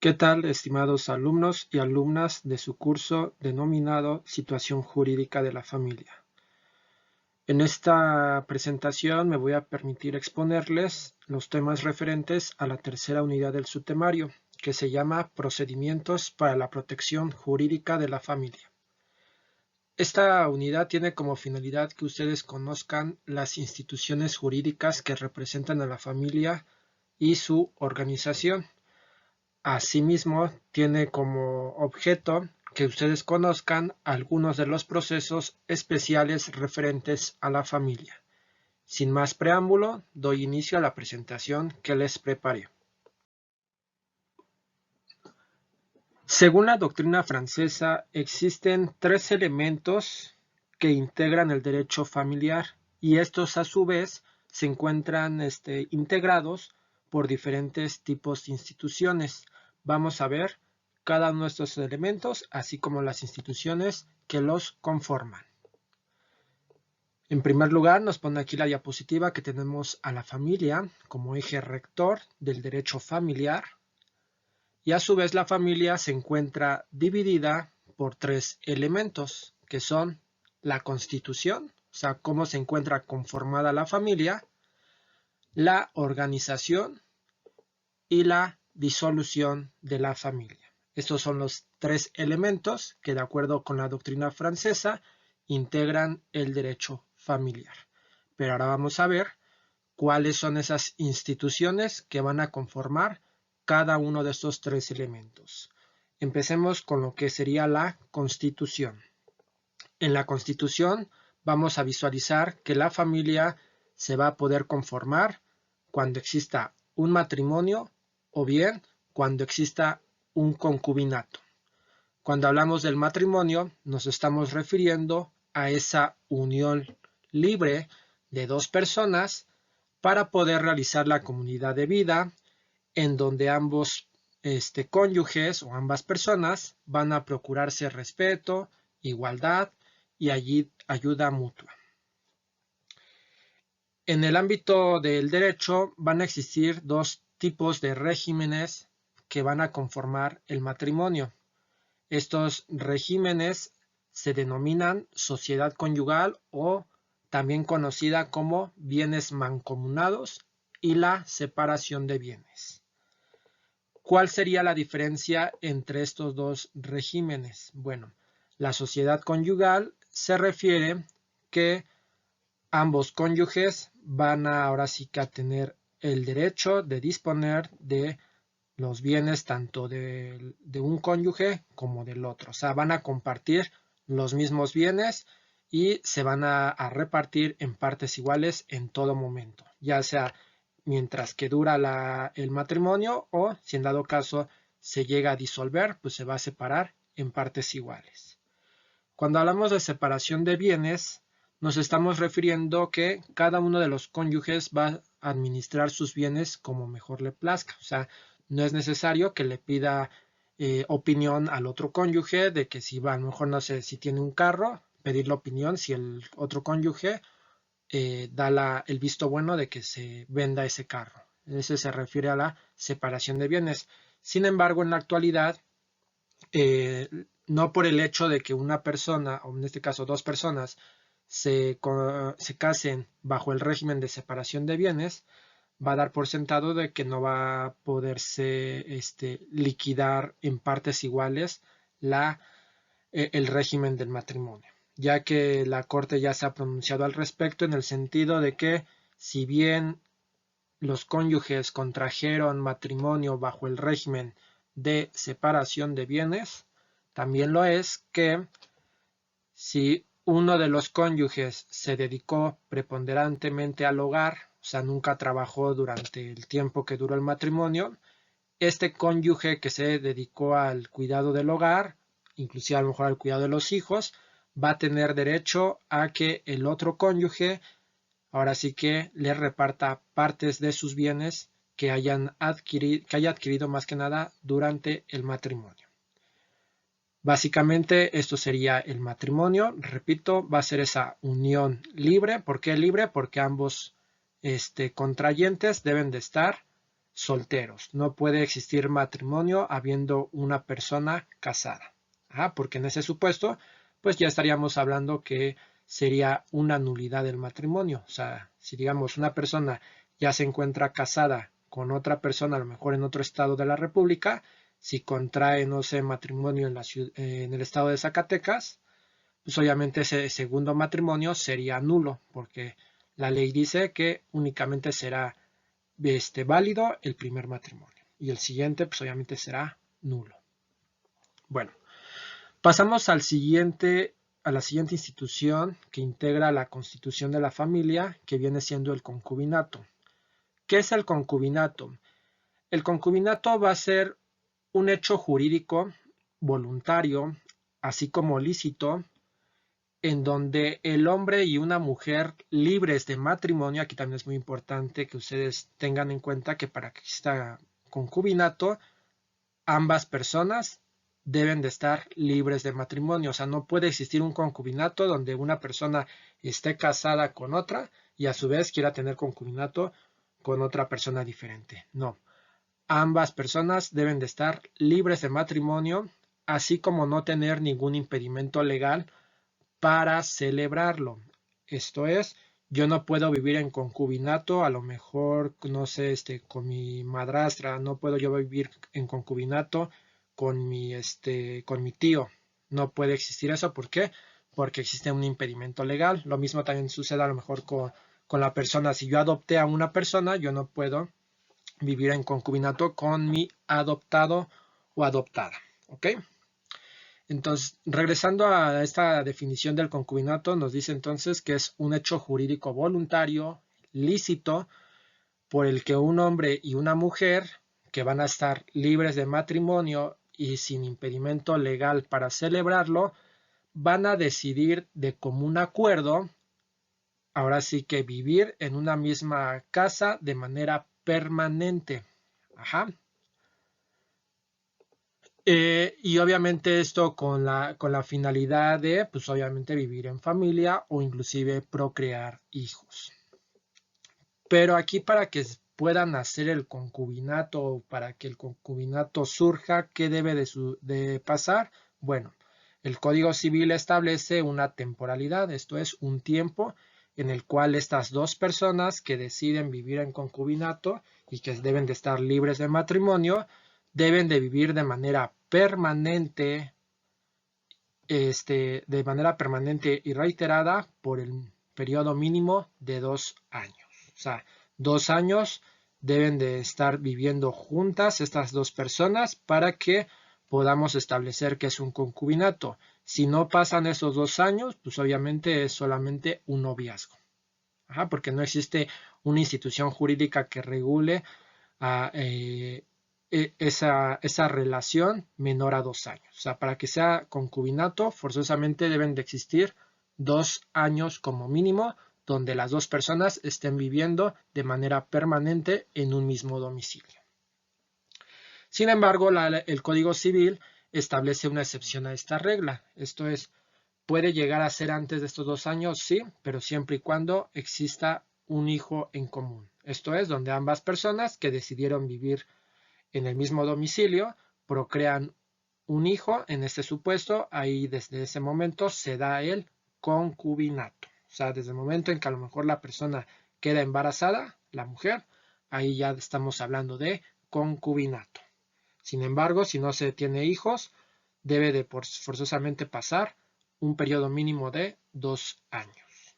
¿Qué tal, estimados alumnos y alumnas de su curso denominado Situación Jurídica de la Familia? En esta presentación me voy a permitir exponerles los temas referentes a la tercera unidad del subtemario, que se llama Procedimientos para la Protección Jurídica de la Familia. Esta unidad tiene como finalidad que ustedes conozcan las instituciones jurídicas que representan a la familia y su organización. Asimismo, tiene como objeto que ustedes conozcan algunos de los procesos especiales referentes a la familia. Sin más preámbulo, doy inicio a la presentación que les preparé. Según la doctrina francesa, existen tres elementos que integran el derecho familiar y estos a su vez se encuentran integrados por diferentes tipos de instituciones. Vamos a ver cada uno de estos elementos, así como las instituciones que los conforman. En primer lugar, nos pone aquí la diapositiva que tenemos a la familia como eje rector del derecho familiar. Y a su vez la familia se encuentra dividida por tres elementos, que son la constitución, o sea, cómo se encuentra conformada la familia, la organización y la disolución de la familia. Estos son los tres elementos que, de acuerdo con la doctrina francesa, integran el derecho familiar. Pero ahora vamos a ver cuáles son esas instituciones que van a conformar cada uno de estos tres elementos. Empecemos con lo que sería la Constitución. En la Constitución vamos a visualizar que la familia se va a poder conformar cuando exista un matrimonio o bien cuando exista un concubinato. Cuando hablamos del matrimonio, nos estamos refiriendo a esa unión libre de dos personas para poder realizar la comunidad de vida en donde ambos cónyuges o ambas personas van a procurarse respeto, igualdad y allí ayuda mutua. En el ámbito del derecho van a existir dos tipos de regímenes que van a conformar el matrimonio. Estos regímenes se denominan sociedad conyugal o también conocida como bienes mancomunados y la separación de bienes. ¿Cuál sería la diferencia entre estos dos regímenes? Bueno, la sociedad conyugal se refiere que ambos cónyuges van a ahora sí que a tener el derecho de disponer de los bienes tanto de un cónyuge como del otro. O sea, van a compartir los mismos bienes y se van a repartir en partes iguales en todo momento, ya sea mientras que dura el matrimonio o si en dado caso se llega a disolver, pues se va a separar en partes iguales. Cuando hablamos de separación de bienes, nos estamos refiriendo que cada uno de los cónyuges va a administrar sus bienes como mejor le plazca. O sea, no es necesario que le pida opinión al otro cónyuge de que si va, a lo mejor no sé, si tiene un carro, pedir la opinión si el otro cónyuge da el visto bueno de que se venda ese carro. Ese se refiere a la separación de bienes. Sin embargo, en la actualidad, no por el hecho de que una persona, o en este caso dos personas, se casen bajo el régimen de separación de bienes, va a dar por sentado de que no va a poderse liquidar en partes iguales el régimen del matrimonio, ya que la Corte ya se ha pronunciado al respecto en el sentido de que si bien los cónyuges contrajeron matrimonio bajo el régimen de separación de bienes, también lo es que si uno de los cónyuges se dedicó preponderantemente al hogar, o sea, nunca trabajó durante el tiempo que duró el matrimonio, este cónyuge que se dedicó al cuidado del hogar, inclusive a lo mejor al cuidado de los hijos, va a tener derecho a que el otro cónyuge ahora sí que le reparta partes de sus bienes que haya adquirido más que nada durante el matrimonio. Básicamente esto sería el matrimonio. Repito, va a ser esa unión libre. ¿Por qué libre? Porque ambos contrayentes deben de estar solteros. No puede existir matrimonio habiendo una persona casada. Porque en ese supuesto, pues ya estaríamos hablando que sería una nulidad del matrimonio. O sea, si digamos una persona ya se encuentra casada con otra persona, a lo mejor en otro estado de la República, si contrae, no sé, matrimonio en el estado de Zacatecas, pues obviamente ese segundo matrimonio sería nulo, porque la ley dice que únicamente será válido el primer matrimonio y el siguiente pues obviamente será nulo. Bueno, pasamos a la siguiente institución que integra la constitución de la familia, que viene siendo el concubinato. ¿Qué es el concubinato? El concubinato va a ser un hecho jurídico voluntario, así como lícito, en donde el hombre y una mujer libres de matrimonio, aquí también es muy importante que ustedes tengan en cuenta que para que exista concubinato, ambas personas deben de estar libres de matrimonio. O sea, no puede existir un concubinato donde una persona esté casada con otra y a su vez quiera tener concubinato con otra persona diferente. No. Ambas personas deben de estar libres de matrimonio, así como no tener ningún impedimento legal para celebrarlo. Esto es, yo no puedo vivir en concubinato, a lo mejor, no sé, con mi madrastra, no puedo yo vivir en concubinato con mi tío. No puede existir eso, ¿por qué? Porque existe un impedimento legal. Lo mismo también sucede a lo mejor con la persona. Si yo adopté a una persona, yo no puedo vivir en concubinato con mi adoptado o adoptada, ¿ok? Entonces, regresando a esta definición del concubinato, nos dice entonces que es un hecho jurídico voluntario, lícito, por el que un hombre y una mujer, que van a estar libres de matrimonio y sin impedimento legal para celebrarlo, van a decidir de común acuerdo, ahora sí que vivir en una misma casa de manera permanente. Ajá. Y obviamente esto con la finalidad de, pues obviamente vivir en familia o inclusive procrear hijos. Pero aquí para que puedan hacer el concubinato, para que el concubinato surja, ¿qué debe de pasar? Bueno, el Código Civil establece una temporalidad, esto es un tiempo en el cual estas dos personas que deciden vivir en concubinato y que deben de estar libres de matrimonio, deben de vivir de manera permanente, y reiterada por el periodo mínimo de 2 años. O sea, 2 años deben de estar viviendo juntas estas dos personas para que podamos establecer que es un concubinato. Si no pasan esos 2 años, pues obviamente es solamente un noviazgo. Porque no existe una institución jurídica que regule esa relación menor a 2 años. O sea, para que sea concubinato, forzosamente deben de existir 2 años como mínimo, donde las dos personas estén viviendo de manera permanente en un mismo domicilio. Sin embargo, el Código Civil establece una excepción a esta regla. Esto es, puede llegar a ser antes de estos 2 años, sí, pero siempre y cuando exista un hijo en común. Esto es, donde ambas personas que decidieron vivir en el mismo domicilio, procrean un hijo, en este supuesto, ahí desde ese momento se da el concubinato. O sea, desde el momento en que a lo mejor la persona queda embarazada, la mujer, ahí ya estamos hablando de concubinato. Sin embargo, si no se tiene hijos, debe de forzosamente pasar un periodo mínimo de 2 años.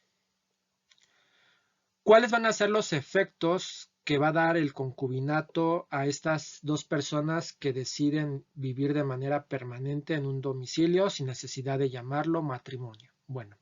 ¿Cuáles van a ser los efectos que va a dar el concubinato a estas dos personas que deciden vivir de manera permanente en un domicilio sin necesidad de llamarlo matrimonio? Bueno,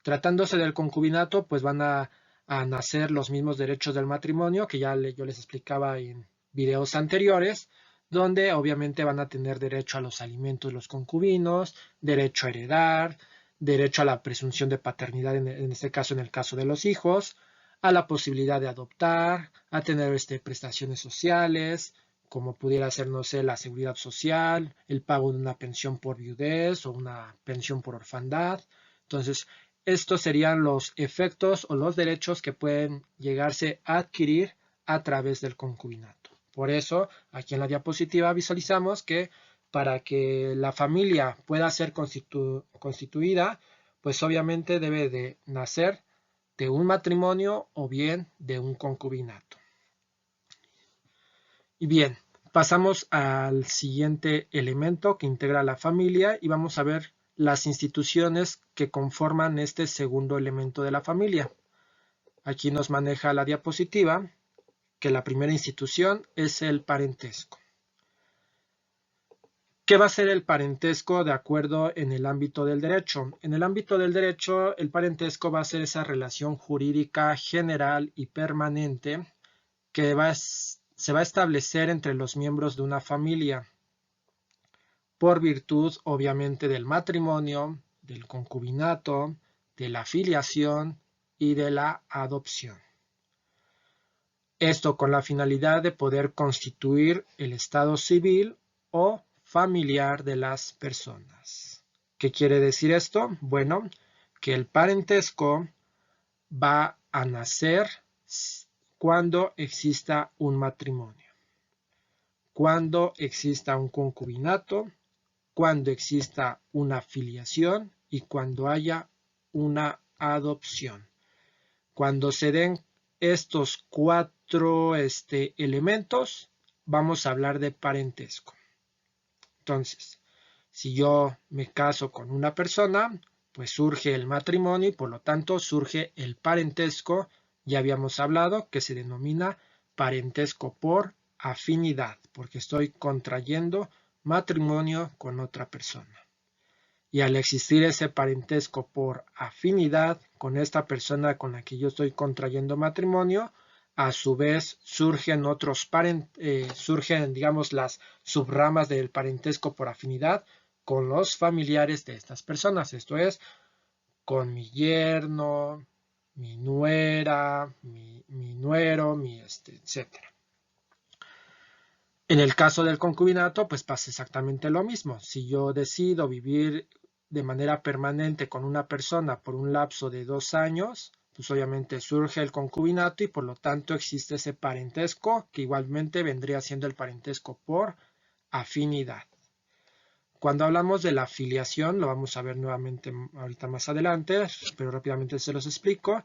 tratándose del concubinato, pues van a nacer los mismos derechos del matrimonio que ya yo les explicaba en videos anteriores, donde obviamente van a tener derecho a los alimentos de los concubinos, derecho a heredar, derecho a la presunción de paternidad en este caso, en el caso de los hijos, a la posibilidad de adoptar, a tener prestaciones sociales, como pudiera ser, no sé, la seguridad social, el pago de una pensión por viudez o una pensión por orfandad. Entonces, estos serían los efectos o los derechos que pueden llegarse a adquirir a través del concubinato. Por eso, aquí en la diapositiva visualizamos que para que la familia pueda ser constituida, pues obviamente debe de nacer de un matrimonio o bien de un concubinato. Y bien, pasamos al siguiente elemento que integra la familia y vamos a ver las instituciones que conforman este segundo elemento de la familia. Aquí nos maneja la diapositiva que la primera institución es el parentesco. ¿Qué va a ser el parentesco de acuerdo en el ámbito del derecho? En el ámbito del derecho, el parentesco va a ser esa relación jurídica general y permanente que se va a establecer entre los miembros de una familia por virtud, obviamente, del matrimonio, del concubinato, de la filiación y de la adopción. Esto con la finalidad de poder constituir el estado civil o familiar de las personas. ¿Qué quiere decir esto? Bueno, que el parentesco va a nacer cuando exista un matrimonio, cuando exista un concubinato, cuando exista una filiación y cuando haya una adopción. Cuando se den estos cuatro elementos, vamos a hablar de parentesco. Entonces, si yo me caso con una persona, pues surge el matrimonio y por lo tanto surge el parentesco. Ya habíamos hablado que se denomina parentesco por afinidad, porque estoy contrayendo matrimonio con otra persona. Y al existir ese parentesco por afinidad con esta persona con la que yo estoy contrayendo matrimonio, a su vez surgen digamos, las subramas del parentesco por afinidad con los familiares de estas personas. Esto es, con mi yerno, mi nuera, mi nuero, etc. En el caso del concubinato, pues pasa exactamente lo mismo. Si yo decido vivir de manera permanente con una persona por un lapso de 2 años, pues obviamente surge el concubinato y por lo tanto existe ese parentesco que igualmente vendría siendo el parentesco por afinidad. Cuando hablamos de la filiación, lo vamos a ver nuevamente ahorita más adelante, pero rápidamente se los explico,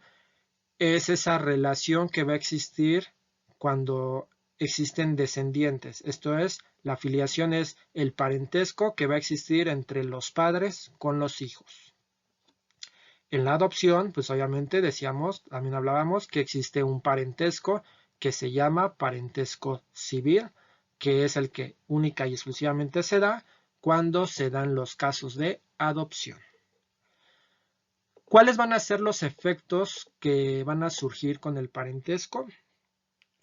es esa relación que va a existir cuando existen descendientes. Esto es, la filiación es el parentesco que va a existir entre los padres con los hijos. En la adopción, pues obviamente decíamos, también hablábamos que existe un parentesco que se llama parentesco civil, que es el que única y exclusivamente se da cuando se dan los casos de adopción. ¿Cuáles van a ser los efectos que van a surgir con el parentesco?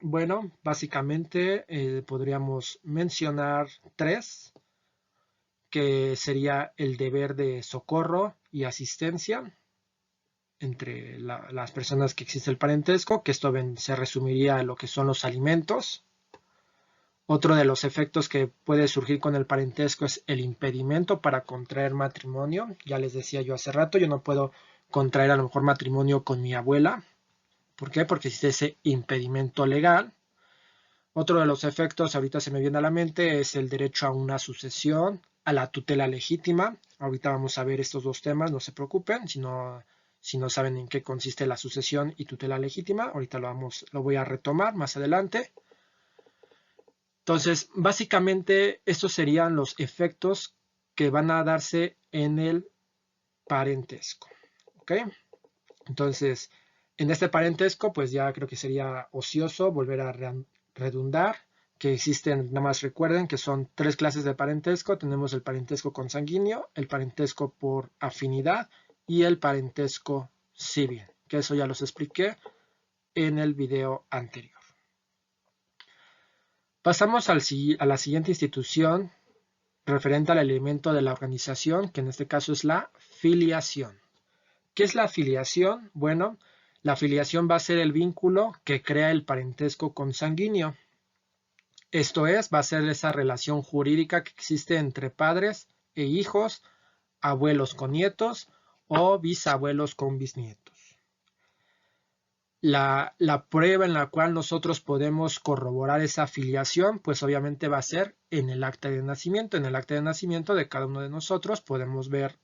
Bueno, básicamente podríamos mencionar 3, que sería el deber de socorro y asistencia entre las personas que existe el parentesco, que esto se resumiría a lo que son los alimentos. Otro de los efectos que puede surgir con el parentesco es el impedimento para contraer matrimonio. Ya les decía yo hace rato, yo no puedo contraer a lo mejor matrimonio con mi abuela. ¿Por qué? Porque existe ese impedimento legal. Otro de los efectos, ahorita se me viene a la mente, es el derecho a una sucesión, a la tutela legítima. Ahorita vamos a ver estos dos temas, no se preocupen, si no saben en qué consiste la sucesión y tutela legítima. Ahorita lo voy a retomar más adelante. Entonces, básicamente, estos serían los efectos que van a darse en el parentesco. ¿Ok? Entonces, en este parentesco, pues ya creo que sería ocioso volver a redundar, que existen, nada más recuerden que son 3 clases de parentesco. Tenemos el parentesco consanguíneo, el parentesco por afinidad y el parentesco civil, que eso ya los expliqué en el video anterior. Pasamos a la siguiente institución referente al elemento de la organización, que en este caso es la filiación. ¿Qué es la filiación? Bueno, la filiación va a ser el vínculo que crea el parentesco consanguíneo. Esto es, va a ser esa relación jurídica que existe entre padres e hijos, abuelos con nietos o bisabuelos con bisnietos. La prueba en la cual nosotros podemos corroborar esa filiación, pues obviamente va a ser en el acta de nacimiento. En el acta de nacimiento de cada uno de nosotros podemos ver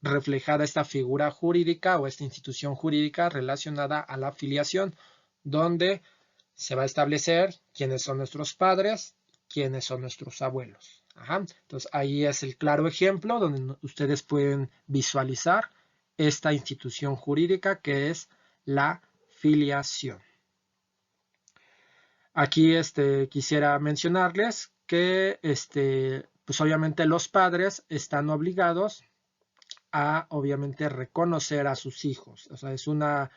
reflejada esta figura jurídica o esta institución jurídica relacionada a la filiación, donde se va a establecer quiénes son nuestros padres, quiénes son nuestros abuelos. Ajá. Entonces ahí es el claro ejemplo donde ustedes pueden visualizar esta institución jurídica que es la filiación. Aquí quisiera mencionarles que pues obviamente los padres están obligados a obviamente reconocer a sus hijos. O sea, es una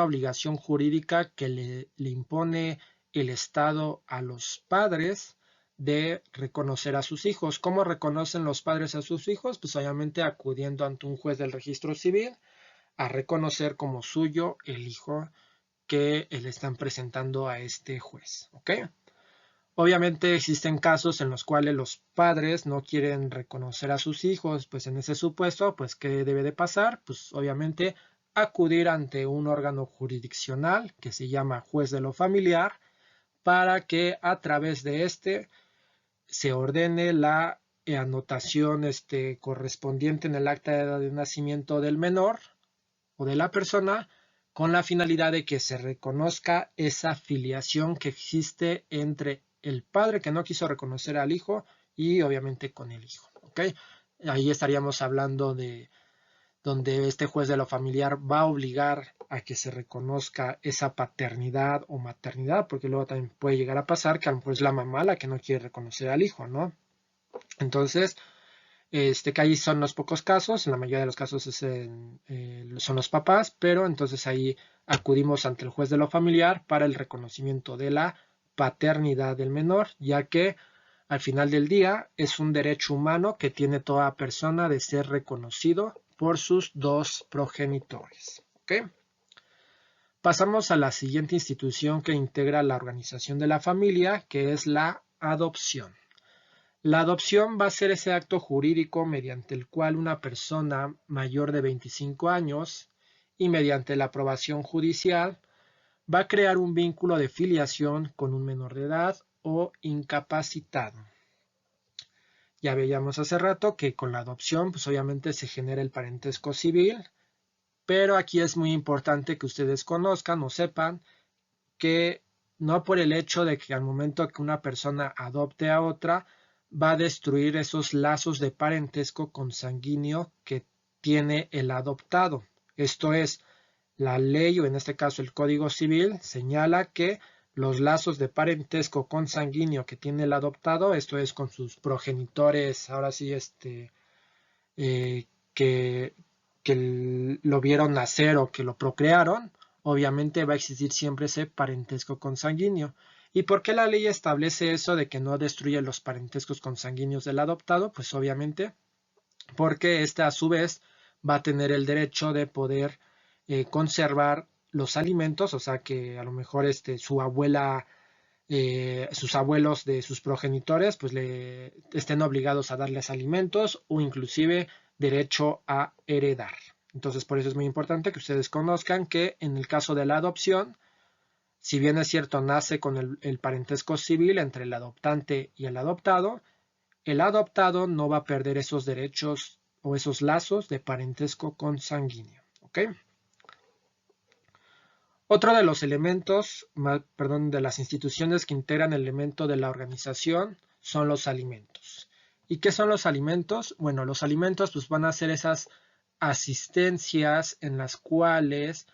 obligación jurídica que le impone el Estado a los padres de reconocer a sus hijos. ¿Cómo reconocen los padres a sus hijos? Pues obviamente acudiendo ante un juez del registro civil a reconocer como suyo el hijo que le están presentando a este juez. ¿Ok? Obviamente existen casos en los cuales los padres no quieren reconocer a sus hijos, pues en ese supuesto, pues ¿qué debe de pasar? Pues obviamente acudir ante un órgano jurisdiccional que se llama juez de lo familiar para que a través de se ordene la anotación correspondiente en el acta de nacimiento del menor o de la persona con la finalidad de que se reconozca esa filiación que existe entre el padre que no quiso reconocer al hijo y obviamente con el hijo. ¿Okay? Ahí estaríamos hablando de donde este juez de lo familiar va a obligar a que se reconozca esa paternidad o maternidad, porque luego también puede llegar a pasar que a lo mejor es la mamá la que no quiere reconocer al hijo, ¿no? Entonces, que ahí son los pocos casos, en la mayoría de los casos son los papás, pero entonces ahí acudimos ante el juez de lo familiar para el reconocimiento de la paternidad del menor, ya que al final del día es un derecho humano que tiene toda persona de ser reconocido por sus dos progenitores. ¿Okay? Pasamos a la siguiente institución que integra la organización de la familia, que es la adopción. La adopción va a ser ese acto jurídico mediante el cual una persona mayor de 25 años y mediante la aprobación judicial va a crear un vínculo de filiación con un menor de edad o incapacitado. Ya veíamos hace rato que con la adopción pues obviamente se genera el parentesco civil, pero aquí es muy importante que ustedes conozcan o sepan que no por el hecho de que al momento que una persona adopte a otra, va a destruir esos lazos de parentesco consanguíneo que tiene el adoptado. Esto es, la ley o en este caso el Código Civil señala que los lazos de parentesco consanguíneo que tiene el adoptado, esto es con sus progenitores, ahora sí, que, que lo vieron nacer o que lo procrearon, obviamente va a existir siempre ese parentesco consanguíneo. ¿Y por qué la ley establece eso de que no destruye los parentescos consanguíneos del adoptado? Pues obviamente porque éste a su vez va a tener el derecho de poder conservar los alimentos, o sea que a lo mejor su abuela, sus abuelos de sus progenitores, pues le estén obligados a darles alimentos o inclusive derecho a heredar. Entonces, por eso es muy importante que ustedes conozcan que en el caso de la adopción, si bien es cierto, nace con el parentesco civil entre el adoptante y el adoptado no va a perder esos derechos o esos lazos de parentesco consanguíneo. ¿Ok? Otro de los elementos, de las instituciones que integran el elemento de la organización son los alimentos. ¿Y qué son los alimentos? Bueno, los alimentos pues, van a ser esas asistencias en las cuales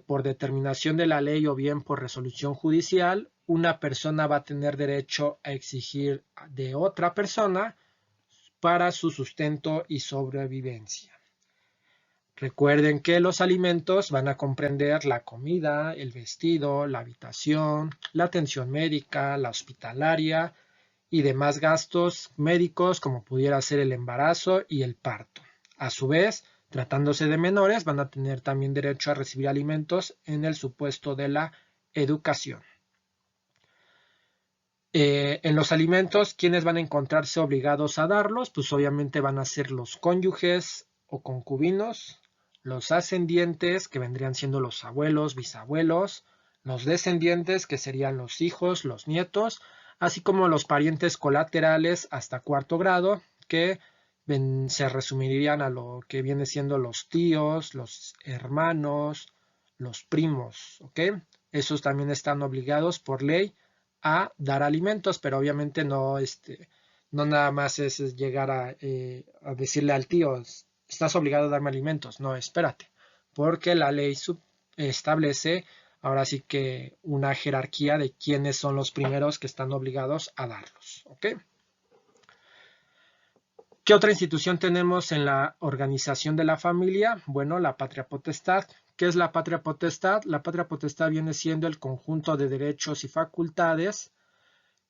por determinación de la ley o bien por resolución judicial, una persona va a tener derecho a exigir de otra persona para su sustento y sobrevivencia. Recuerden que los alimentos van a comprender la comida, el vestido, la habitación, la atención médica, la hospitalaria y demás gastos médicos como pudiera ser el embarazo y el parto. A su vez, tratándose de menores, van a tener también derecho a recibir alimentos en el supuesto de la educación. En los alimentos, ¿quiénes van a encontrarse obligados a darlos? Pues obviamente van a ser los cónyuges o concubinos, los ascendientes, que vendrían siendo los abuelos, bisabuelos, los descendientes, que serían los hijos, los nietos, así como los parientes colaterales hasta cuarto grado, que se resumirían a lo que viene siendo los tíos, los hermanos, los primos, ¿ok? Esos también están obligados por ley a dar alimentos, pero obviamente no nada más es llegar a decirle al tío, estás obligado a darme alimentos. No, espérate, porque la ley establece ahora sí que una jerarquía de quiénes son los primeros que están obligados a darlos, ¿ok? ¿Qué otra institución tenemos en la organización de la familia? Bueno, la patria potestad. ¿Qué es la patria potestad? La patria potestad viene siendo el conjunto de derechos y facultades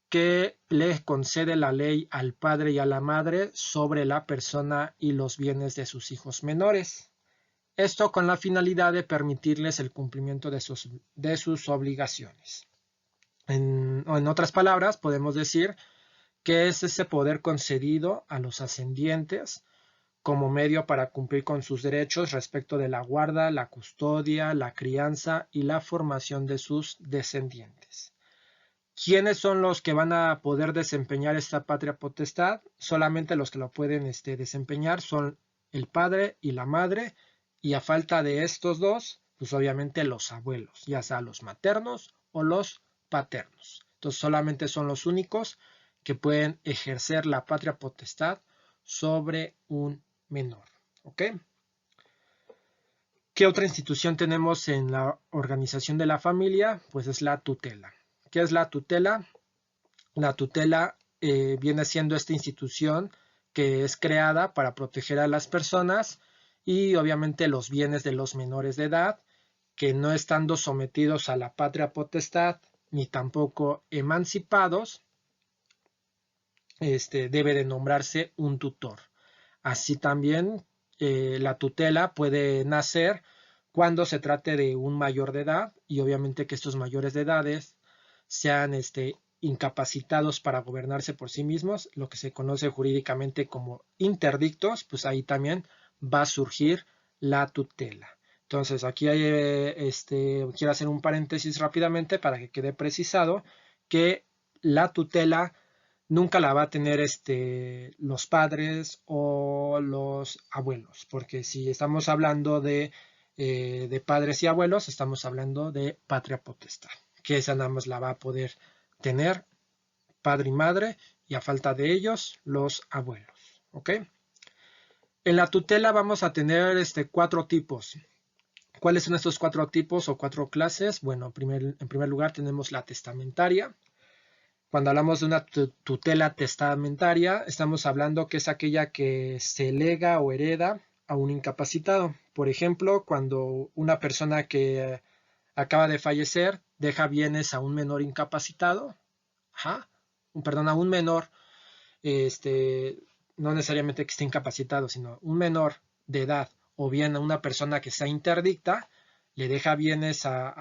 que le concede la ley al padre y a la madre sobre la persona y los bienes de sus hijos menores. Esto con la finalidad de permitirles el cumplimiento de sus obligaciones. En otras palabras, podemos decir que es ese poder concedido a los ascendientes como medio para cumplir con sus derechos respecto de la guarda, la custodia, la crianza y la formación de sus descendientes. ¿Quiénes son los que van a poder desempeñar esta patria potestad? Solamente los que lo pueden desempeñar son el padre y la madre, y a falta de estos dos, pues obviamente los abuelos, ya sea los maternos o los paternos. Entonces solamente son los únicos que pueden ejercer la patria potestad sobre un menor. ¿Ok? ¿Qué otra institución tenemos en la organización de la familia? Pues es la tutela. ¿Qué es la tutela? La tutela viene siendo esta institución que es creada para proteger a las personas y obviamente los bienes de los menores de edad que no estando sometidos a la patria potestad ni tampoco emancipados, debe de nombrarse un tutor. Así también la tutela puede nacer cuando se trate de un mayor de edad y obviamente que estos mayores de edades sean incapacitados para gobernarse por sí mismos, lo que se conoce jurídicamente como interdictos, pues ahí también va a surgir la tutela. Entonces aquí quiero hacer un paréntesis rápidamente para que quede precisado que la tutela nunca la va a tener los padres o los abuelos, porque si estamos hablando de padres y abuelos, estamos hablando de patria potestad, que esa nada más la va a poder tener padre y madre, y a falta de ellos, los abuelos. ¿Ok? En la tutela vamos a tener 4 tipos. ¿Cuáles son estos 4 tipos o 4 clases? Bueno, en primer lugar tenemos la testamentaria. Cuando hablamos de una tutela testamentaria, estamos hablando que es aquella que se lega o hereda a un incapacitado. Por ejemplo, cuando una persona que acaba de fallecer deja bienes a un menor incapacitado, perdón, a un menor, no necesariamente que esté incapacitado, sino un menor de edad o bien a una persona que está interdicta, le deja bienes a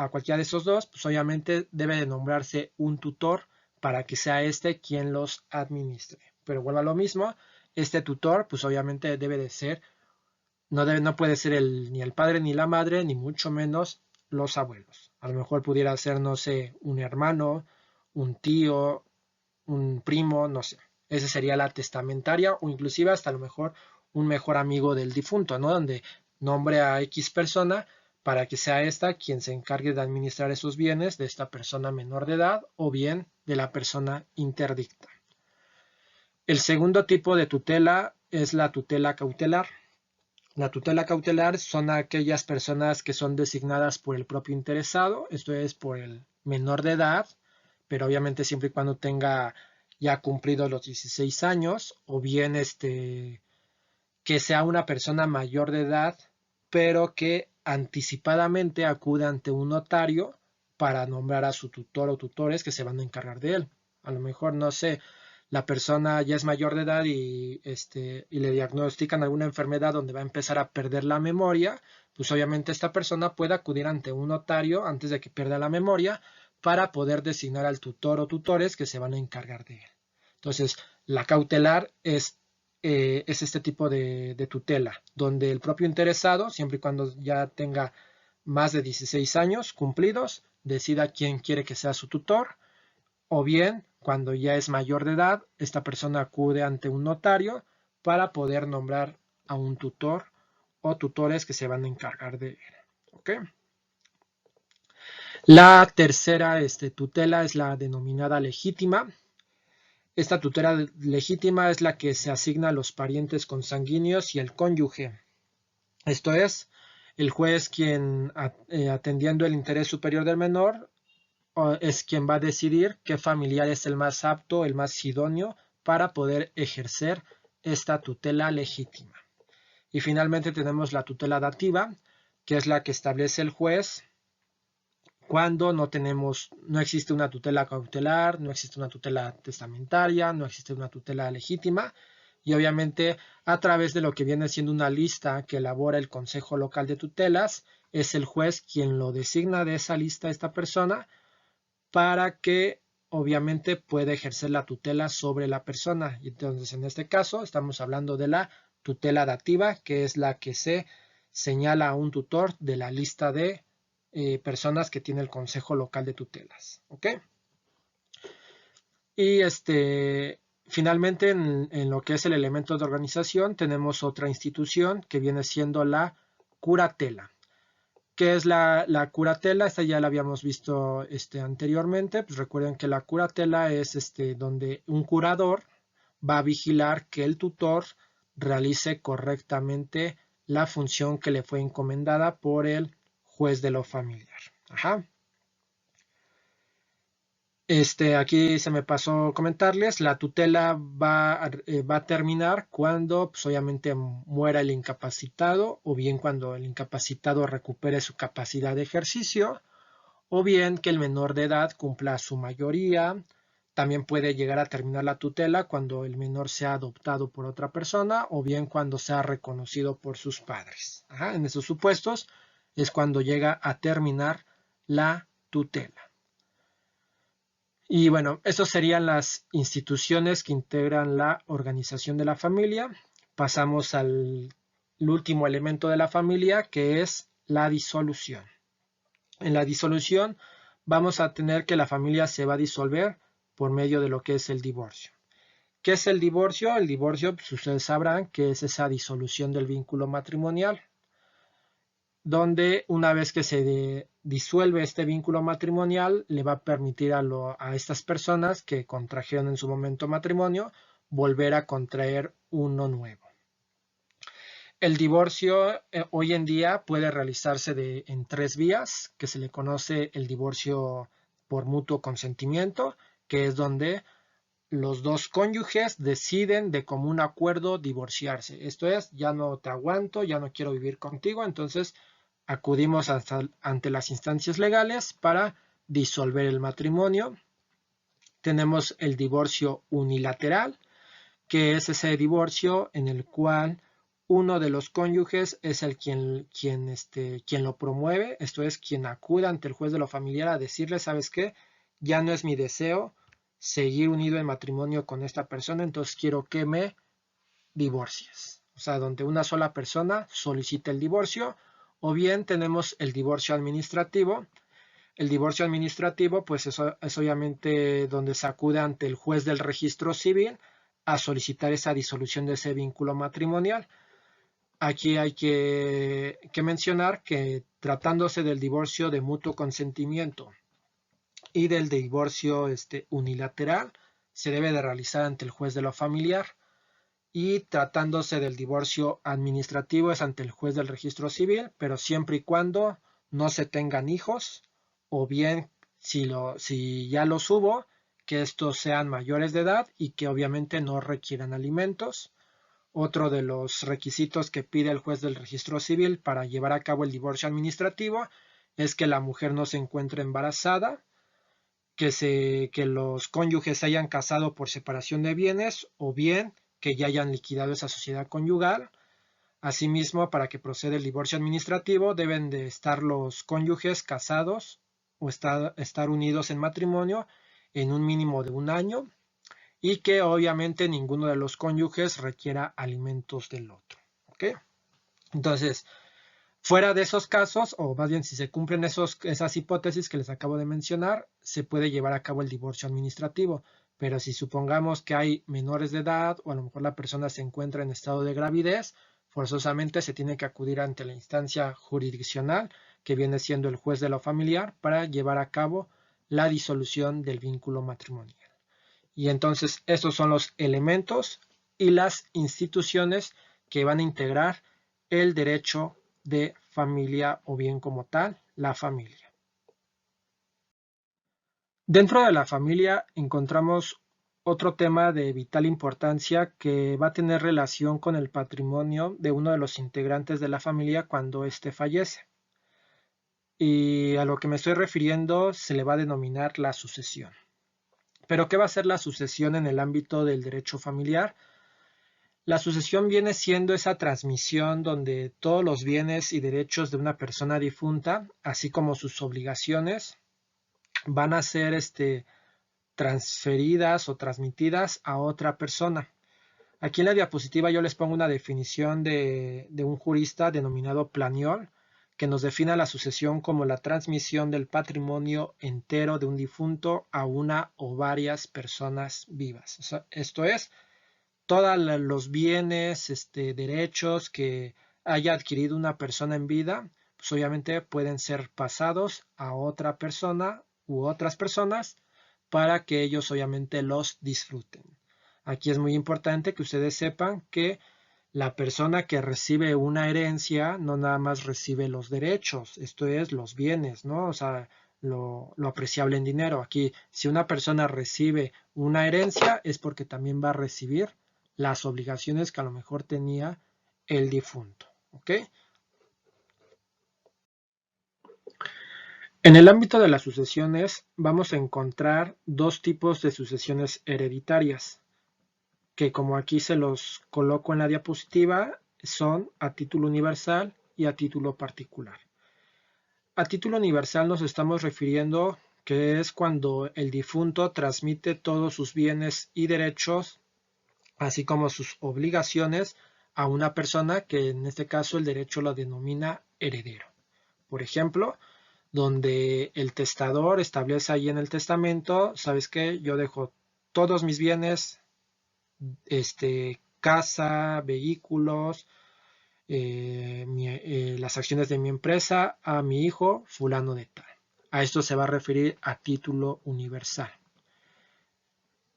cualquiera de esos dos, pues obviamente debe de nombrarse un tutor para que sea quien los administre. Pero vuelvo a lo mismo, este tutor pues obviamente debe de ser, no puede ser ni el padre ni la madre, ni mucho menos los abuelos. A lo mejor pudiera ser, no sé, un hermano, un tío, un primo, no sé. Esa sería la testamentaria o inclusive hasta a lo mejor un mejor amigo del difunto, ¿no? Donde nombre a X persona para que sea esta quien se encargue de administrar esos bienes de esta persona menor de edad o bien de la persona interdicta. El segundo tipo de tutela es la tutela cautelar. La tutela cautelar son aquellas personas que son designadas por el propio interesado, esto es por el menor de edad, pero obviamente siempre y cuando tenga ya cumplido los 16 años, o bien que sea una persona mayor de edad, pero que anticipadamente acude ante un notario para nombrar a su tutor o tutores que se van a encargar de él. A lo mejor, no sé, la persona ya es mayor de edad y le diagnostican alguna enfermedad donde va a empezar a perder la memoria, pues obviamente esta persona puede acudir ante un notario antes de que pierda la memoria para poder designar al tutor o tutores que se van a encargar de él. Entonces, la cautelar es es este tipo de tutela, donde el propio interesado, siempre y cuando ya tenga más de 16 años cumplidos, decida quién quiere que sea su tutor, o bien, cuando ya es mayor de edad, esta persona acude ante un notario para poder nombrar a un tutor o tutores que se van a encargar de él. ¿Okay? La tercera tutela es la denominada legítima. Esta tutela legítima es la que se asigna a los parientes consanguíneos y el cónyuge. Esto es, el juez quien, atendiendo el interés superior del menor, es quien va a decidir qué familiar es el más apto, el más idóneo para poder ejercer esta tutela legítima. Y finalmente tenemos la tutela dativa, que es la que establece el juez cuando no existe una tutela cautelar, no existe una tutela testamentaria, no existe una tutela legítima, y obviamente a través de lo que viene siendo una lista que elabora el Consejo Local de Tutelas, es el juez quien lo designa de esa lista a esta persona para que obviamente pueda ejercer la tutela sobre la persona. Y entonces en este caso estamos hablando de la tutela dativa, que es la que se señala a un tutor de la lista de personas que tiene el Consejo Local de Tutelas. ¿Ok? Y finalmente en lo que es el elemento de organización tenemos otra institución que viene siendo la curatela. ¿Qué es la curatela? Esta ya la habíamos visto anteriormente. Pues recuerden que la curatela es donde un curador va a vigilar que el tutor realice correctamente la función que le fue encomendada por el juez de lo familiar. Ajá. Aquí se me pasó comentarles, la tutela va a terminar cuando pues, obviamente muera el incapacitado o bien cuando el incapacitado recupere su capacidad de ejercicio o bien que el menor de edad cumpla su mayoría. También puede llegar a terminar la tutela cuando el menor sea adoptado por otra persona o bien cuando sea reconocido por sus padres. Ajá, en esos supuestos es cuando llega a terminar la tutela. Y bueno, esas serían las instituciones que integran la organización de la familia. Pasamos al último elemento de la familia, que es la disolución. En la disolución vamos a tener que la familia se va a disolver por medio de lo que es el divorcio. ¿Qué es el divorcio? El divorcio, pues ustedes sabrán que es esa disolución del vínculo matrimonial, donde una vez que se disuelve este vínculo matrimonial, le va a permitir a estas personas que contrajeron en su momento matrimonio volver a contraer uno nuevo. El divorcio hoy en día puede realizarse en 3 vías, que se le conoce el divorcio por mutuo consentimiento, que es donde los dos cónyuges deciden de común acuerdo divorciarse. Esto es, ya no te aguanto, ya no quiero vivir contigo, entonces acudimos ante las instancias legales para disolver el matrimonio. Tenemos el divorcio unilateral, que es ese divorcio en el cual uno de los cónyuges es el quien lo promueve, esto es, quien acude ante el juez de lo familiar a decirle, ¿sabes qué? Ya no es mi deseo seguir unido en matrimonio con esta persona, entonces quiero que me divorcies. O sea, donde una sola persona solicita el divorcio, o bien tenemos el divorcio administrativo. El divorcio administrativo, pues es obviamente donde se acude ante el juez del registro civil a solicitar esa disolución de ese vínculo matrimonial. Aquí hay que mencionar que tratándose del divorcio de mutuo consentimiento y del divorcio unilateral, se debe de realizar ante el juez de lo familiar. Y tratándose del divorcio administrativo es ante el juez del registro civil, pero siempre y cuando no se tengan hijos o bien si ya los hubo, que estos sean mayores de edad y que obviamente no requieran alimentos. Otro de los requisitos que pide el juez del registro civil para llevar a cabo el divorcio administrativo es que la mujer no se encuentre embarazada, que los cónyuges se hayan casado por separación de bienes o bien que ya hayan liquidado esa sociedad conyugal. Asimismo, para que proceda el divorcio administrativo, deben de estar los cónyuges casados o estar unidos en matrimonio en un mínimo de 1 año. y que obviamente ninguno de los cónyuges requiera alimentos del otro. ¿Ok? Entonces, fuera de esos casos, o más bien si se cumplen esas hipótesis que les acabo de mencionar, se puede llevar a cabo el divorcio administrativo. Pero si supongamos que hay menores de edad o a lo mejor la persona se encuentra en estado de gravidez, forzosamente se tiene que acudir ante la instancia jurisdiccional, que viene siendo el juez de lo familiar, para llevar a cabo la disolución del vínculo matrimonial. Y entonces estos son los elementos y las instituciones que van a integrar el derecho de familia o bien como tal, la familia. Dentro de la familia encontramos otro tema de vital importancia que va a tener relación con el patrimonio de uno de los integrantes de la familia cuando éste fallece. Y a lo que me estoy refiriendo se le va a denominar la sucesión. ¿Pero qué va a ser la sucesión en el ámbito del derecho familiar? La sucesión viene siendo esa transmisión donde todos los bienes y derechos de una persona difunta, así como sus obligaciones, van a ser transferidas o transmitidas a otra persona. Aquí en la diapositiva yo les pongo una definición de un jurista denominado Planiol, que nos define la sucesión como la transmisión del patrimonio entero de un difunto a una o varias personas vivas. O sea, esto es, todos los bienes, derechos que haya adquirido una persona en vida, pues obviamente pueden ser pasados a otra persona u otras personas para que ellos obviamente los disfruten. Aquí es muy importante que ustedes sepan que la persona que recibe una herencia no nada más recibe los derechos, esto es los bienes, ¿no? O sea, lo apreciable en dinero. Aquí, si una persona recibe una herencia es porque también va a recibir las obligaciones que a lo mejor tenía el difunto. ¿Ok? En el ámbito de las sucesiones vamos a encontrar dos tipos de sucesiones hereditarias, que como aquí se los coloco en la diapositiva, son a título universal y a título particular. A título universal nos estamos refiriendo que es cuando el difunto transmite todos sus bienes y derechos, así como sus obligaciones, a una persona que en este caso el derecho lo denomina heredero. Por ejemplo, donde el testador establece ahí en el testamento, ¿sabes qué? Yo dejo todos mis bienes, casa, vehículos, las acciones de mi empresa a mi hijo fulano de tal. A esto se va a referir a título universal.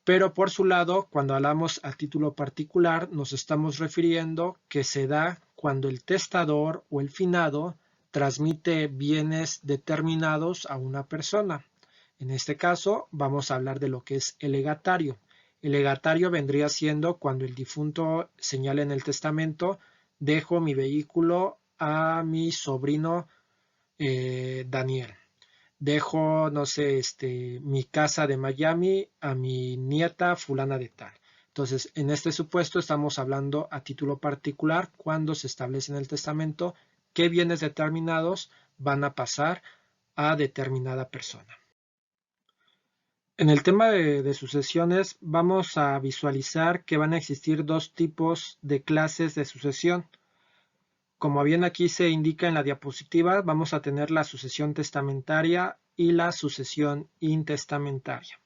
Pero por su lado, cuando hablamos a título particular, nos estamos refiriendo que se da cuando el testador o el finado transmite bienes determinados a una persona. En este caso, vamos a hablar de lo que es el legatario. El legatario vendría siendo cuando el difunto señala en el testamento: dejo mi vehículo a mi sobrino Daniel. Dejo, no sé, mi casa de Miami a mi nieta fulana de tal. Entonces, en este supuesto estamos hablando a título particular cuando se establece en el testamento qué bienes determinados van a pasar a determinada persona. En el tema de sucesiones vamos a visualizar que van a existir dos tipos de clases de sucesión. Como bien aquí se indica en la diapositiva, vamos a tener la sucesión testamentaria y la sucesión intestamentaria.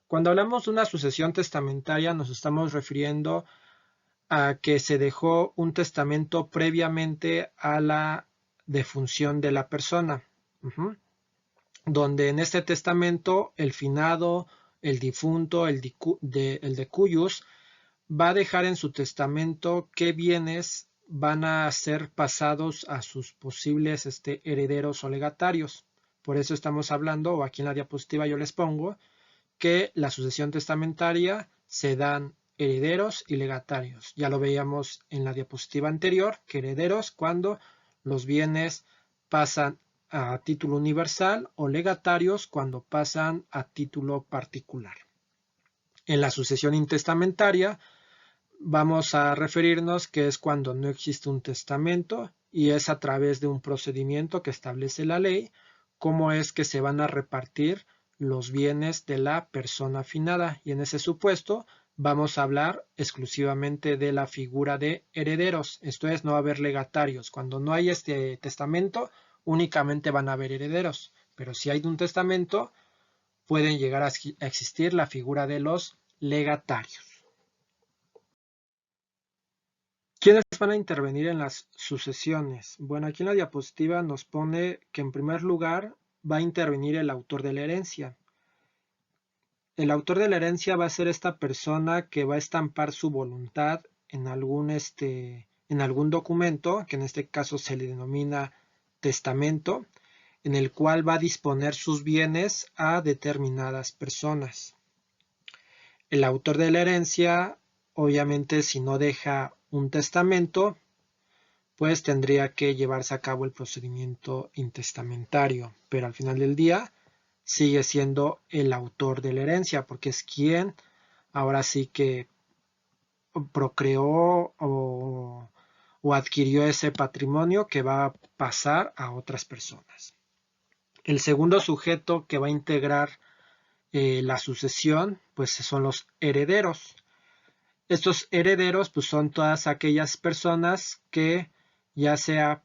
Cuando hablamos de una sucesión testamentaria nos estamos refiriendo a que se dejó un testamento previamente a la defunción de la persona, donde en este testamento el finado, el difunto, el de cuyos, va a dejar en su testamento qué bienes van a ser pasados a sus posibles herederos o legatarios. Por eso estamos hablando, o aquí en la diapositiva yo les pongo, que la sucesión testamentaria se dan herederos y legatarios. Ya lo veíamos en la diapositiva anterior, que herederos cuando los bienes pasan a título universal o legatarios cuando pasan a título particular. En la sucesión intestamentaria vamos a referirnos que es cuando no existe un testamento y es a través de un procedimiento que establece la ley cómo es que se van a repartir los bienes de la persona finada. Y en ese supuesto vamos a hablar exclusivamente de la figura de herederos. Esto es, no va a haber legatarios. Cuando no hay este testamento, únicamente van a haber herederos. Pero si hay un testamento, pueden llegar a existir la figura de los legatarios. ¿Quiénes van a intervenir en las sucesiones? Bueno, aquí en la diapositiva nos pone que en primer lugar va a intervenir el autor de la herencia. El autor de la herencia va a ser esta persona que va a estampar su voluntad en algún documento, que en este caso se le denomina testamento, en el cual va a disponer sus bienes a determinadas personas. El autor de la herencia, obviamente, si no deja un testamento, pues tendría que llevarse a cabo el procedimiento intestamentario, pero al final del día sigue siendo el autor de la herencia, porque es quien ahora sí que procreó o adquirió ese patrimonio que va a pasar a otras personas. El segundo sujeto que va a integrar la sucesión, pues son los herederos. Estos herederos pues son todas aquellas personas que, ya sea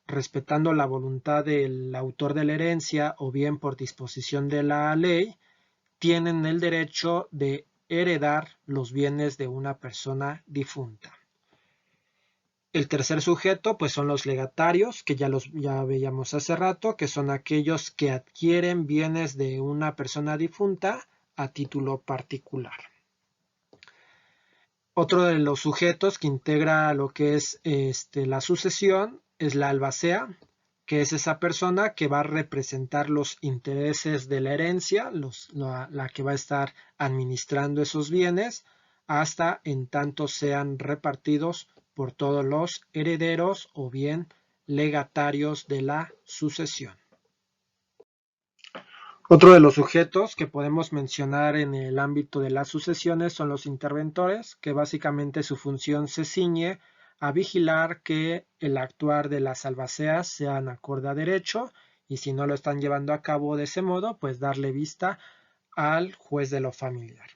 respetando la voluntad del autor de la herencia o bien por disposición de la ley, tienen el derecho de heredar los bienes de una persona difunta. El tercer sujeto pues son los legatarios, que ya veíamos hace rato, que son aquellos que adquieren bienes de una persona difunta a título particular. Otro de los sujetos que integra lo que es la sucesión es la albacea, que es esa persona que va a representar los intereses de la herencia, la que va a estar administrando esos bienes, hasta en tanto sean repartidos por todos los herederos o bien legatarios de la sucesión. Otro de los sujetos que podemos mencionar en el ámbito de las sucesiones son los interventores, que básicamente su función se ciñe a vigilar que el actuar de las albaceas sean acorde a derecho, y si no lo están llevando a cabo de ese modo, pues darle vista al juez de lo familiar.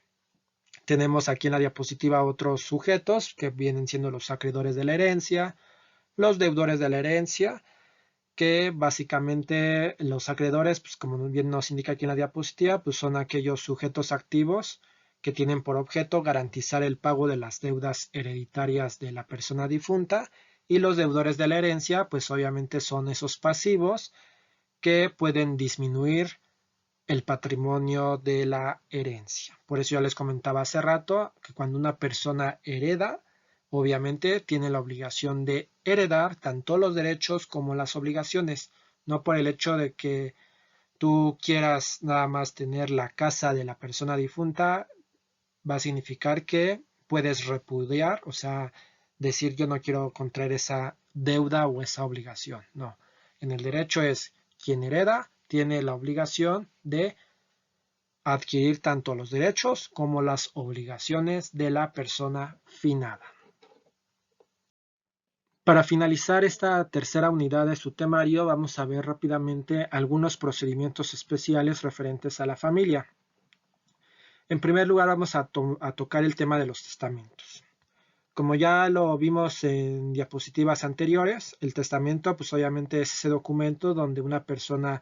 Tenemos aquí en la diapositiva otros sujetos que vienen siendo los acreedores de la herencia, los deudores de la herencia, que básicamente los acreedores, pues como bien nos indica aquí en la diapositiva, pues son aquellos sujetos activos que tienen por objeto garantizar el pago de las deudas hereditarias de la persona difunta, y los deudores de la herencia, pues obviamente son esos pasivos que pueden disminuir el patrimonio de la herencia. Por eso ya les comentaba hace rato que cuando una persona hereda, obviamente tiene la obligación de heredar tanto los derechos como las obligaciones, no por el hecho de que tú quieras nada más tener la casa de la persona difunta, va a significar que puedes repudiar, o sea, decir yo no quiero contraer esa deuda o esa obligación. No, en el derecho es quien hereda tiene la obligación de adquirir tanto los derechos como las obligaciones de la persona finada. Para finalizar esta tercera unidad de su temario, vamos a ver rápidamente algunos procedimientos especiales referentes a la familia. En primer lugar, vamos a tocar el tema de los testamentos. Como ya lo vimos en diapositivas anteriores, el testamento pues obviamente es ese documento donde una persona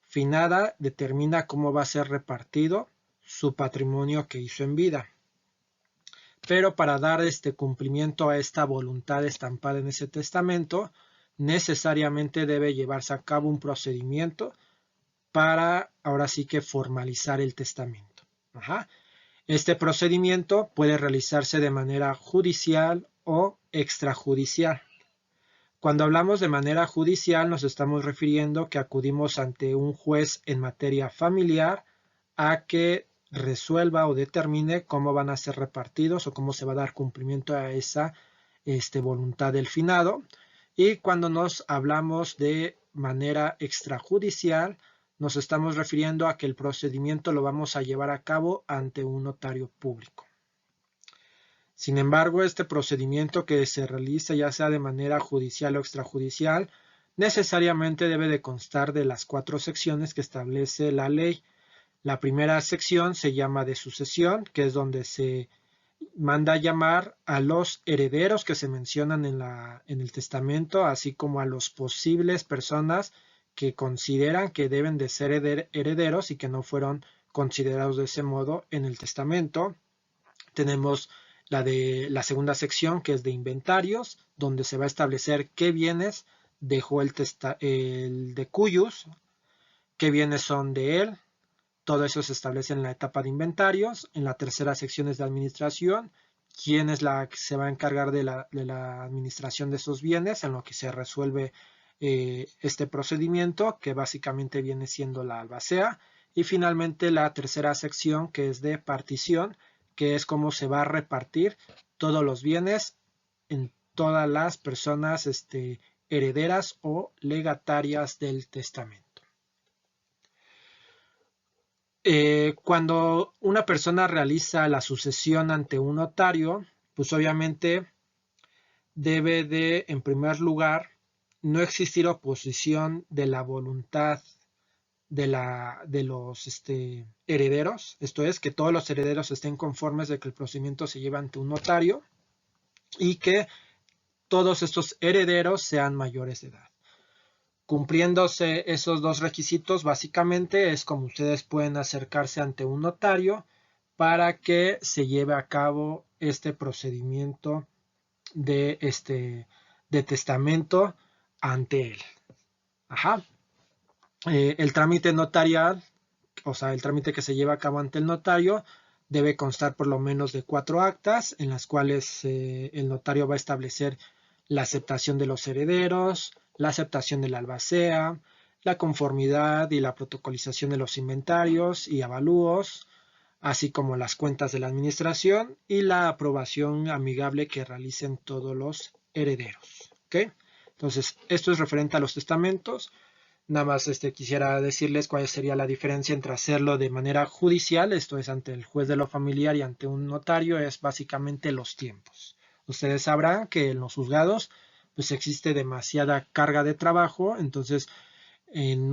finada determina cómo va a ser repartido su patrimonio que hizo en vida. Pero para dar cumplimiento a esta voluntad estampada en ese testamento, necesariamente debe llevarse a cabo un procedimiento para ahora sí que formalizar el testamento. Este procedimiento puede realizarse de manera judicial o extrajudicial. Cuando hablamos de manera judicial nos estamos refiriendo que acudimos ante un juez en materia familiar a que resuelva o determine cómo van a ser repartidos o cómo se va a dar cumplimiento a esa voluntad del finado. Y cuando nos hablamos de manera extrajudicial, nos estamos refiriendo a que el procedimiento lo vamos a llevar a cabo ante un notario público. Sin embargo, este procedimiento que se realiza ya sea de manera judicial o extrajudicial, necesariamente debe de constar de las 4 secciones que establece la ley. La primera sección se llama de sucesión, que es donde se manda a llamar a los herederos que se mencionan en el testamento, así como a los posibles personas que consideran que deben de ser herederos y que no fueron considerados de ese modo en el testamento. Tenemos la segunda sección, que es de inventarios, donde se va a establecer qué bienes dejó el de cuyos, qué bienes son de él. Todo eso se establece en la etapa de inventarios. En la tercera sección es de administración, quién es la que se va a encargar de la administración de esos bienes, en lo que se resuelve este procedimiento, que básicamente viene siendo la albacea. Y finalmente la tercera sección, que es de partición, que es cómo se va a repartir todos los bienes en todas las personas herederas o legatarias del testamento. Cuando una persona realiza la sucesión ante un notario, pues obviamente debe de, en primer lugar, no existir oposición de la voluntad de los herederos. Esto es, que todos los herederos estén conformes de que el procedimiento se lleve ante un notario y que todos estos herederos sean mayores de edad. Cumpliéndose esos dos requisitos, básicamente es como ustedes pueden acercarse ante un notario para que se lleve a cabo este procedimiento de testamento ante él. El trámite notarial, o sea, el trámite que se lleva a cabo ante el notario, debe constar por lo menos de 4 actas en las cuales el notario va a establecer la aceptación de los herederos, la aceptación de la albacea, la conformidad y la protocolización de los inventarios y avalúos, así como las cuentas de la administración y la aprobación amigable que realicen todos los herederos. ¿Okay? Entonces, esto es referente a los testamentos. Nada más quisiera decirles cuál sería la diferencia entre hacerlo de manera judicial, esto es ante el juez de lo familiar, y ante un notario, es básicamente los tiempos. Ustedes sabrán que en los juzgados pues existe demasiada carga de trabajo, entonces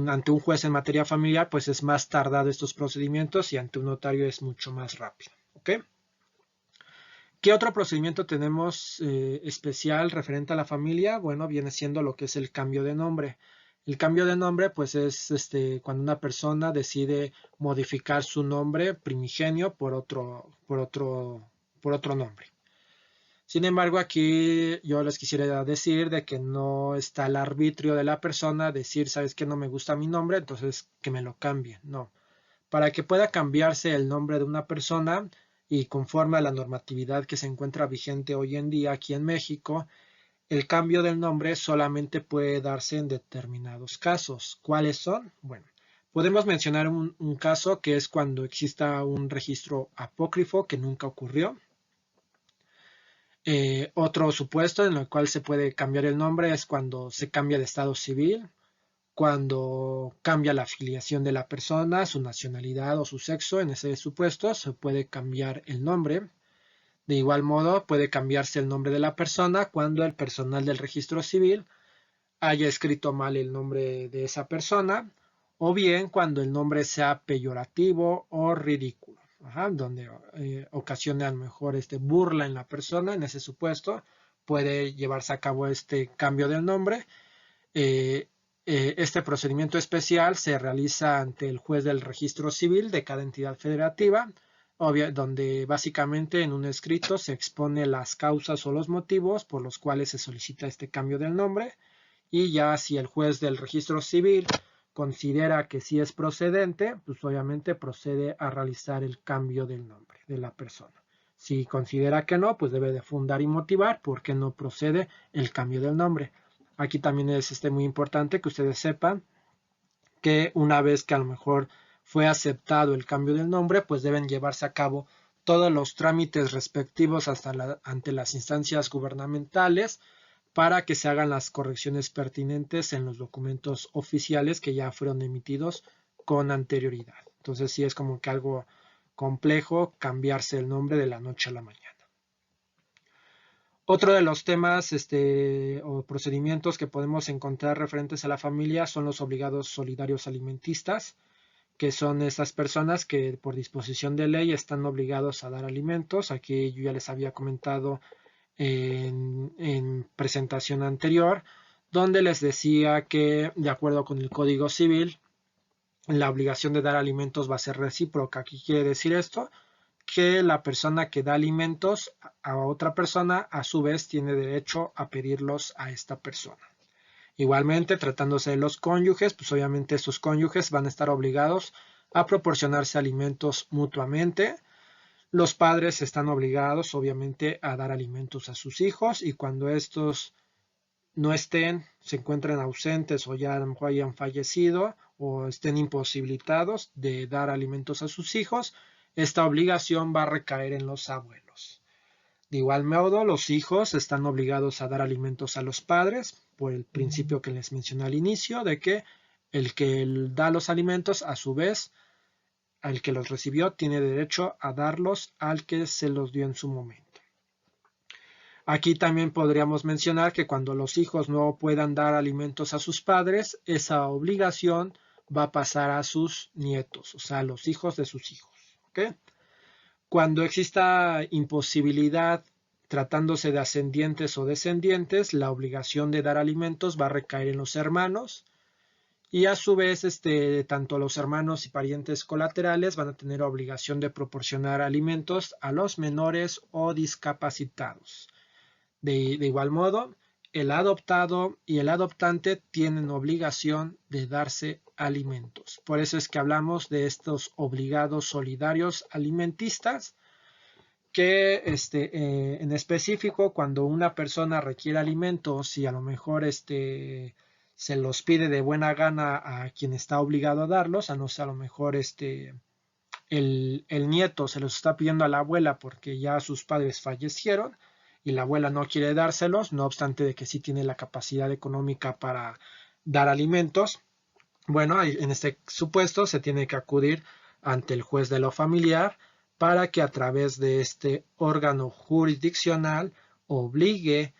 ante un juez en materia familiar pues es más tardado estos procedimientos y ante un notario es mucho más rápido. ¿Okay? ¿Qué otro procedimiento tenemos especial referente a la familia? Bueno, viene siendo lo que es el cambio de nombre. El cambio de nombre pues es cuando una persona decide modificar su nombre primigenio por otro nombre. Sin embargo, aquí yo les quisiera decir de que no está al arbitrio de la persona decir, ¿sabes qué? No me gusta mi nombre, entonces que me lo cambie. No. Para que pueda cambiarse el nombre de una persona y conforme a la normatividad que se encuentra vigente hoy en día aquí en México, el cambio del nombre solamente puede darse en determinados casos. ¿Cuáles son? Bueno, podemos mencionar un caso que es cuando exista un registro apócrifo que nunca ocurrió. Otro supuesto en el cual se puede cambiar el nombre es cuando se cambia de estado civil, cuando cambia la afiliación de la persona, su nacionalidad o su sexo. En ese supuesto se puede cambiar el nombre. De igual modo, puede cambiarse el nombre de la persona cuando el personal del registro civil haya escrito mal el nombre de esa persona, o bien cuando el nombre sea peyorativo o ridículo, donde ocasione a lo mejor burla en la persona. En ese supuesto puede llevarse a cabo este cambio del nombre. Este procedimiento especial se realiza ante el juez del registro civil de cada entidad federativa, donde básicamente en un escrito se expone las causas o los motivos por los cuales se solicita este cambio del nombre, y ya si el juez del registro civil considera que sí es procedente, pues obviamente procede a realizar el cambio del nombre de la persona. Si considera que no, pues debe de fundar y motivar por qué no procede el cambio del nombre. Aquí también es muy importante que ustedes sepan que una vez que a lo mejor fue aceptado el cambio del nombre, pues deben llevarse a cabo todos los trámites respectivos ante las instancias gubernamentales para que se hagan las correcciones pertinentes en los documentos oficiales que ya fueron emitidos con anterioridad. Entonces sí es como que algo complejo cambiarse el nombre de la noche a la mañana. Otro de los temas o procedimientos que podemos encontrar referentes a la familia son los obligados solidarios alimentistas, que son esas personas que por disposición de ley están obligados a dar alimentos. Aquí yo ya les había comentado en presentación anterior, donde les decía que de acuerdo con el Código Civil, la obligación de dar alimentos va a ser recíproca. ¿Qué quiere decir esto? Que la persona que da alimentos a otra persona a su vez tiene derecho a pedirlos a esta persona. Igualmente, tratándose de los cónyuges, pues obviamente estos cónyuges van a estar obligados a proporcionarse alimentos mutuamente. Los padres están obligados, obviamente, a dar alimentos a sus hijos y cuando estos no estén, se encuentren ausentes o ya a lo mejor hayan fallecido o estén imposibilitados de dar alimentos a sus hijos, esta obligación va a recaer en los abuelos. De igual modo, los hijos están obligados a dar alimentos a los padres por el principio que les mencioné al inicio de que el que da los alimentos, a su vez, al que los recibió, tiene derecho a darlos al que se los dio en su momento. Aquí también podríamos mencionar que cuando los hijos no puedan dar alimentos a sus padres, esa obligación va a pasar a sus nietos, o sea, a los hijos de sus hijos. ¿Okay? Cuando exista imposibilidad tratándose de ascendientes o descendientes, la obligación de dar alimentos va a recaer en los hermanos y a su vez tanto los hermanos y parientes colaterales van a tener obligación de proporcionar alimentos a los menores o discapacitados. De igual modo, el adoptado y el adoptante tienen obligación de darse alimentos. Por eso es que hablamos de estos obligados solidarios alimentistas, que en específico cuando una persona requiere alimentos y a lo mejor se los pide de buena gana a quien está obligado a darlos, a no ser a lo mejor el nieto se los está pidiendo a la abuela porque ya sus padres fallecieron y la abuela no quiere dárselos, no obstante de que sí tiene la capacidad económica para dar alimentos. Bueno, en este supuesto se tiene que acudir ante el juez de lo familiar para que a través de este órgano jurisdiccional obligue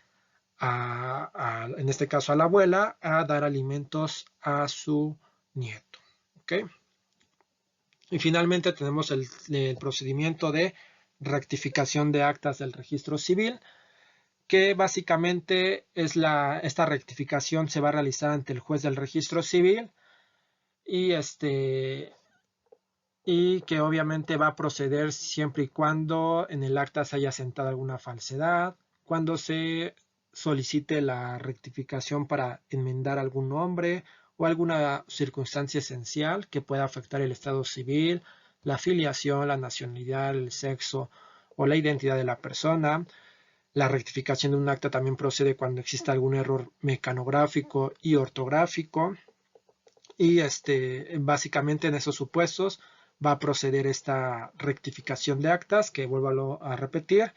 en este caso a la abuela, a dar alimentos a su nieto. ¿Okay? Y finalmente tenemos el procedimiento de rectificación de actas del registro civil, que básicamente es esta rectificación se va a realizar ante el juez del registro civil y que obviamente va a proceder siempre y cuando en el acta se haya sentado alguna falsedad, cuando se solicite la rectificación para enmendar algún nombre o alguna circunstancia esencial que pueda afectar el estado civil, la filiación, la nacionalidad, el sexo o la identidad de la persona. La rectificación de un acta también procede cuando exista algún error mecanográfico y ortográfico. Y básicamente en esos supuestos va a proceder esta rectificación de actas que, vuelvo a repetir,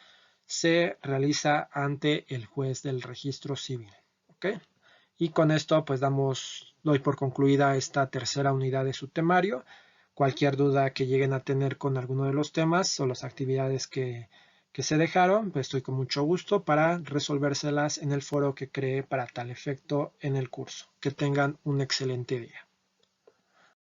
se realiza ante el juez del registro civil. ¿Okay? Y con esto pues doy por concluida esta tercera unidad de su temario. Cualquier duda que lleguen a tener con alguno de los temas o las actividades que se dejaron, pues estoy con mucho gusto para resolvérselas en el foro que creé para tal efecto en el curso. Que tengan un excelente día.